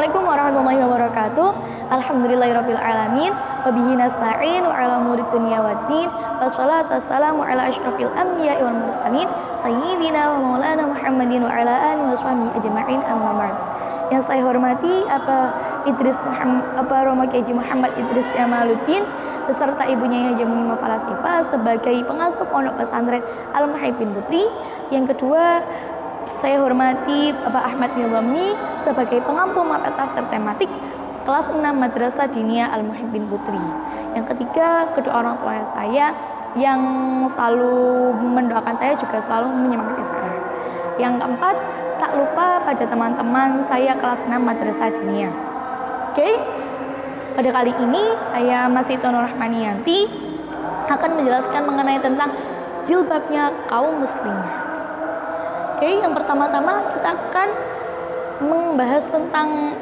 Assalamualaikum warahmatullahi wabarakatuh. Alhamdulillahirabbil alamin wa bihi nasta'in wa ala umuri dunya waddin. Wassalatu wassalamu ala asyrafil anbiya'i wal mursalin sayyidina wa maulana Muhammadin wa ala alihi washabihi ajma'in amma ba'd. Yang saya hormati Romo Kiai Muhammad Idris Jamaluddin beserta ibunya Haji Muhimah Falasifah sebagai pengasuh Pondok Pesantren Al-Muhibbin Putri. Yang kedua, saya hormati Bapak Ahmad Nizami sebagai pengampu mapel tafsir tematik kelas 6 Madrasah Diniyah Al-Muhibbin Putri. Yang ketiga, kedua orang tua saya yang selalu mendoakan saya, juga selalu menyemangati saya. Yang keempat, tak lupa pada teman-teman saya kelas 6 Madrasah Diniyah. Oke, pada kali ini saya masih Nur Rahmaniyanti akan menjelaskan mengenai tentang jilbabnya kaum muslimah. Oke, yang pertama-tama kita akan membahas tentang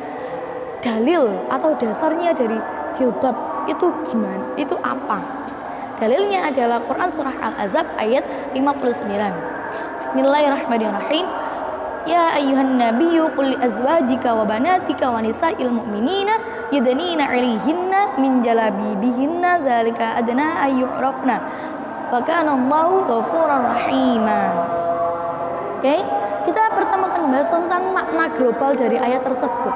dalil atau dasarnya dari jilbab itu gimana, itu apa. Dalilnya adalah Quran Surah Al-Ahzab ayat 59. Bismillahirrahmanirrahim. Ya ayyuhan nabiyyu qul li azwajika wa banatika wa nisa'il mu'minina yudnina 'alaihinna min jalabibihinna dzalika adna ayyurafna wa kana Allahu ghafurur rahima. Oke, kita pertama akan membahas tentang makna global dari ayat tersebut.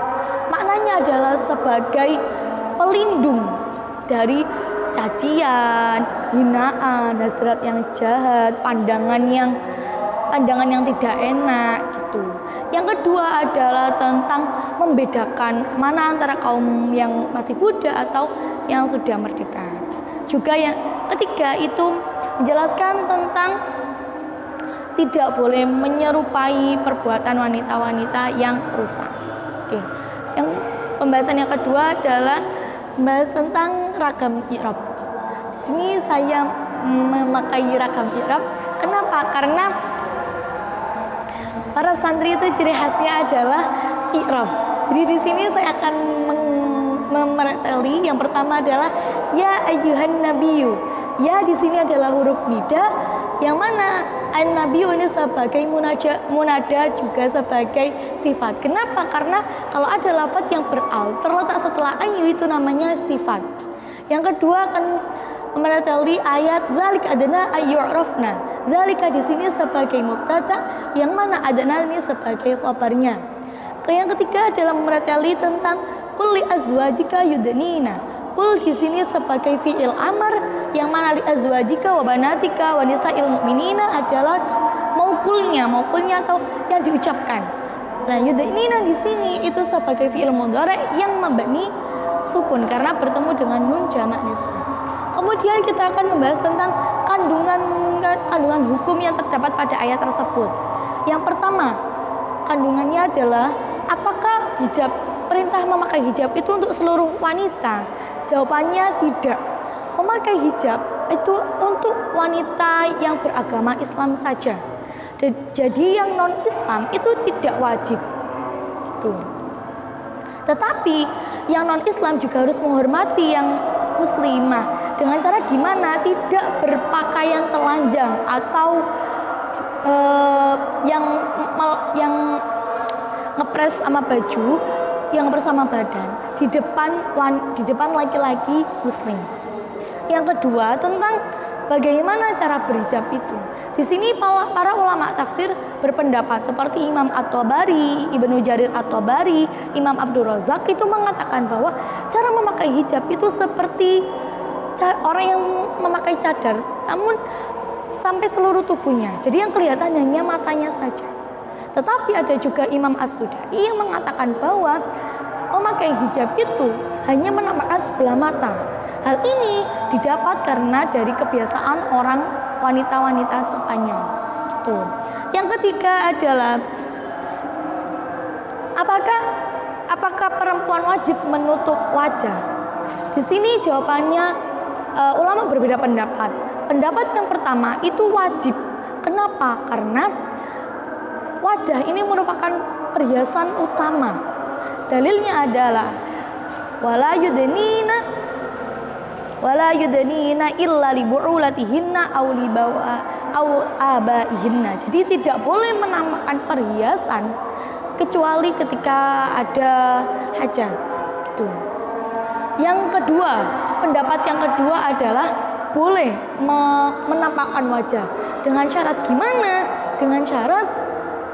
Maknanya adalah sebagai pelindung dari cacian, hinaan, hasrat yang jahat, pandangan yang tidak enak gitu. Yang kedua adalah tentang membedakan mana antara kaum yang masih Buddha atau yang sudah merdeka. Juga yang ketiga itu menjelaskan tentang tidak boleh menyerupai perbuatan wanita-wanita yang rusak. Oke. Yang pembahasan yang kedua adalah membahas tentang ragam i'rab. Di sini saya memakai ragam i'rab. Kenapa? Karena para santri itu ciri khasnya adalah i'rab. Jadi di sini saya akan memereteli. Yang pertama adalah ya ayyuhan nabiyyu. Ya di sini adalah huruf nida, yang mana an-nabiyyu ini sebagai munada juga sebagai sifat. Kenapa? Karena kalau ada lafaz yang beral terletak setelah ayu itu namanya sifat. Yang kedua akan memereteli ayat zalika adna ayyurafna. Zalika di sini sebagai mubtada, yang mana adna ini sebagai khabarnya. Yang ketiga adalah memereteli tentang qul li azwajika yudnina. Qul di sini sebagai fi'il amr, yang mana li azwajika wa banatika wa nisa'il mu'minina adalah mauqulnya atau yang diucapkan. Nah, yudnina di sini itu sebagai fi'il mudhari yang mabni sukun karena bertemu dengan nun jamak niswa. Kemudian kita akan membahas tentang kandungan hukum yang terdapat pada ayat tersebut. Yang pertama, kandungannya adalah apakah perintah memakai hijab itu untuk seluruh wanita? Jawabannya tidak. Memakai hijab itu untuk wanita yang beragama Islam saja. Jadi yang non-Islam itu tidak wajib. Gitu. Tetapi yang non-Islam juga harus menghormati yang muslimah. Dengan cara gimana? Tidak berpakaian telanjang atau yang ngepres sama baju, yang bersama badan di depan laki-laki muslim. Yang kedua tentang bagaimana cara berhijab itu. Di sini para ulama tafsir berpendapat seperti Imam At-Tabari, Ibnu Jarir At-Tabari, Imam Abdul Razak itu mengatakan bahwa cara memakai hijab itu seperti orang yang memakai cadar, namun sampai seluruh tubuhnya. Jadi yang kelihatan hanya matanya saja. Tetapi ada juga Imam As-Sudai yang mengatakan bahwa memakai hijab itu hanya menampakkan sebelah mata. Hal ini didapat karena dari kebiasaan orang wanita-wanita Spanyol. Gitu. Yang ketiga adalah apakah perempuan wajib menutup wajah? Di sini jawabannya ulama berbeda pendapat. Pendapat yang pertama itu wajib. Kenapa? Karena wajah ini merupakan perhiasan utama. Dalilnya adalah wala yudnina illa li bu'ulatihinna aw li abaihinna. Jadi tidak boleh menampakkan perhiasan kecuali ketika ada hajat gitu. Yang kedua, pendapat yang kedua adalah boleh menampakkan wajah dengan syarat gimana? Dengan syarat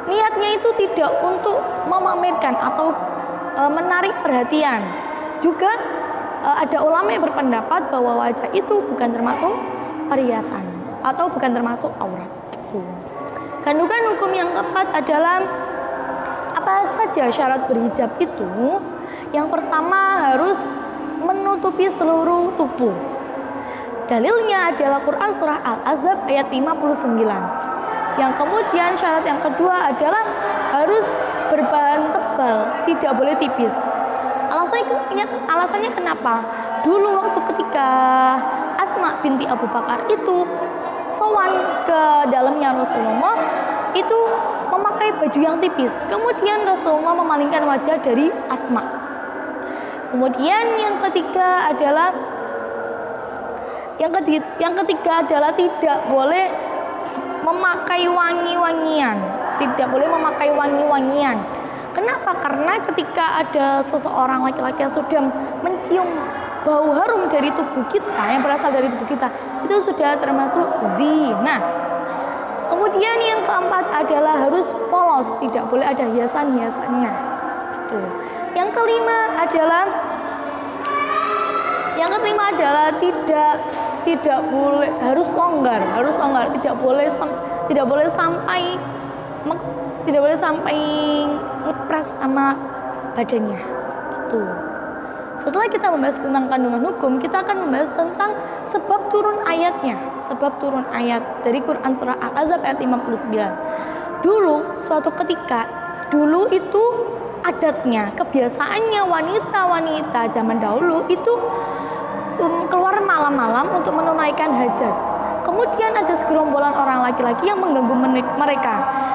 niatnya itu tidak untuk memamerkan atau menarik perhatian. Juga ada ulama yang berpendapat bahwa wajah itu bukan termasuk perhiasan atau bukan termasuk aurat. Kandungan hukum yang keempat adalah apa saja syarat berhijab itu? Yang pertama harus menutupi seluruh tubuh. Dalilnya adalah Quran surah Al-Ahzab ayat 59. Yang kemudian syarat yang kedua adalah harus berbahan tebal, tidak boleh tipis. Alasannya kenapa? Dulu waktu ketika Asma binti Abu Bakar itu sowan ke dalamnya Rasulullah, itu memakai baju yang tipis. Kemudian Rasulullah memalingkan wajah dari Asma. Kemudian yang ketiga adalah tidak boleh memakai wangi-wangian. Tidak boleh memakai wangi-wangian. Kenapa? Karena ketika ada seseorang laki-laki yang sudah mencium bau harum dari tubuh kita, yang berasal dari tubuh kita, itu sudah termasuk zina. Kemudian yang keempat adalah harus polos, tidak boleh ada hiasan-hiasannya. Gitu. Yang kelima adalah tidak boleh, harus longgar, tidak boleh sampai ngepres sama badannya. Gitu. Setelah kita membahas tentang kandungan hukum, kita akan membahas tentang sebab turun ayatnya. Sebab turun ayat dari Quran surah Al-Ahzab ayat 59. Suatu ketika, dulu itu adatnya, kebiasaannya wanita-wanita zaman dahulu itu keluar malam-malam untuk menunaikan hajat. Kemudian ada segerombolan orang laki-laki yang mengganggu mereka.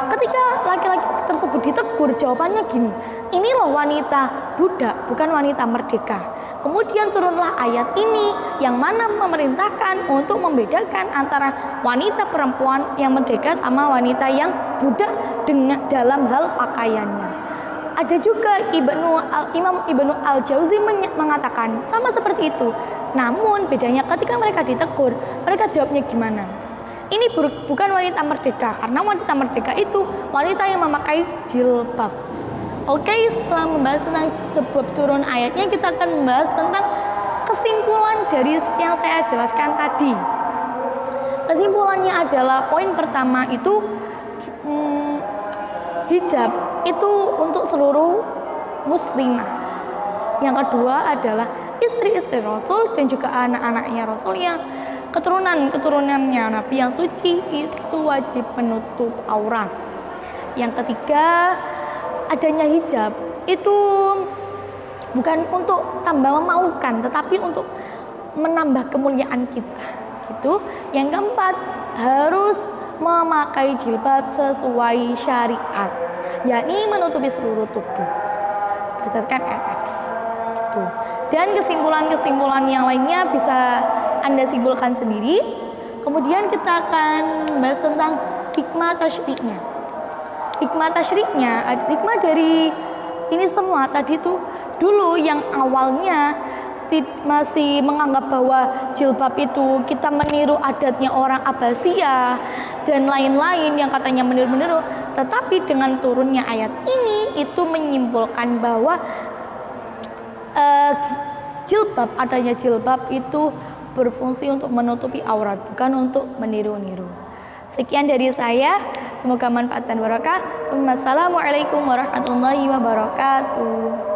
Ketika laki-laki tersebut ditegur, jawabannya gini, ini loh wanita budak, bukan wanita merdeka. Kemudian turunlah ayat ini yang mana memerintahkan untuk membedakan antara wanita perempuan yang merdeka sama wanita yang budak dalam hal pakaiannya. Ada juga Imam Ibnu Al-Jauzi mengatakan sama seperti itu. Namun bedanya ketika mereka ditegur, mereka jawabnya gimana? Ini bukan wanita merdeka, karena wanita merdeka itu wanita yang memakai jilbab. Oke, setelah membahas tentang sebab turun ayatnya, kita akan membahas tentang kesimpulan dari yang saya jelaskan tadi. Kesimpulannya adalah poin pertama itu hijab itu untuk seluruh muslimah. Yang kedua adalah istri-istri Rasul dan juga anak-anaknya Rasul yang keturunannya Nabi yang suci itu wajib menutup aurat. Yang ketiga, adanya hijab itu bukan untuk tambah memalukan, tetapi untuk menambah kemuliaan kita. Gitu. Yang keempat, harus memakai jilbab sesuai syariat, yakni menutupi seluruh tubuh berdasarkan ayat tadi. Gitu. Dan kesimpulan-kesimpulan yang lainnya bisa Anda simpulkan sendiri. Kemudian kita akan membahas tentang hikmah tasyri'nya. Hikmah dari ini semua tadi tuh dulu yang awalnya masih menganggap bahwa jilbab itu kita meniru adatnya orang Abbasiyah dan lain-lain yang katanya meniru-meniru, tetapi dengan turunnya ayat ini itu menyimpulkan bahwa adanya jilbab itu berfungsi untuk menutupi aurat, bukan untuk meniru-niru. Sekian dari saya, semoga manfaat dan barokah. Assalamualaikum warahmatullahi wabarakatuh.